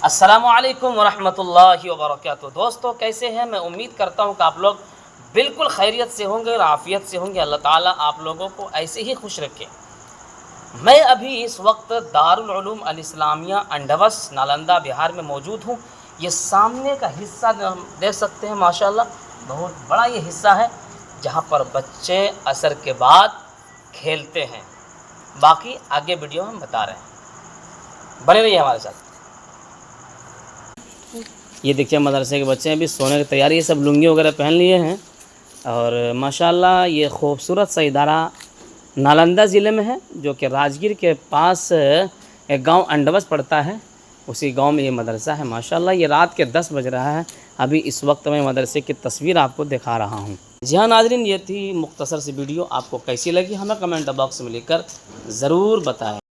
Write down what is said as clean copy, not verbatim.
السلام علیکم ورحمۃ اللہ وبرکاتہ۔ دوستو کیسے ہیں؟ میں امید کرتا ہوں کہ آپ لوگ بالکل خیریت سے ہوں گے اور عافیت سے ہوں گے۔ اللہ تعالیٰ آپ لوگوں کو ایسے ہی خوش رکھے۔ میں ابھی اس وقت دارالعلوم الاسلامیہ انڈوس نالندہ بہار میں موجود ہوں۔ یہ سامنے کا حصہ جو ہم دیکھ سکتے ہیں ماشاءاللہ بہت بڑا یہ حصہ ہے جہاں پر بچے عصر کے بعد کھیلتے ہیں۔ باقی آگے ویڈیو ہم بتا رہے ہیں، بنے رہیے ہمارے ساتھ۔ یہ دیکھیے مدرسے کے بچے ہیں، ابھی سونے کی تیاری، یہ سب لنگی وغیرہ پہن لیے ہیں، اور ماشاءاللہ یہ خوبصورت سا ادارہ نالندہ ضلع میں ہے، جو کہ راجگیر کے پاس ایک گاؤں انڈوس پڑتا ہے، اسی گاؤں میں یہ مدرسہ ہے۔ ماشاءاللہ یہ رات کے 10 بج رہا ہے، ابھی اس وقت میں مدرسے کی تصویر آپ کو دکھا رہا ہوں۔ جی ہاں ناظرین، یہ تھی مختصر سی ویڈیو، آپ کو کیسی لگی ہمیں کمنٹ باکس میں لکھ کر ضرور بتائیں۔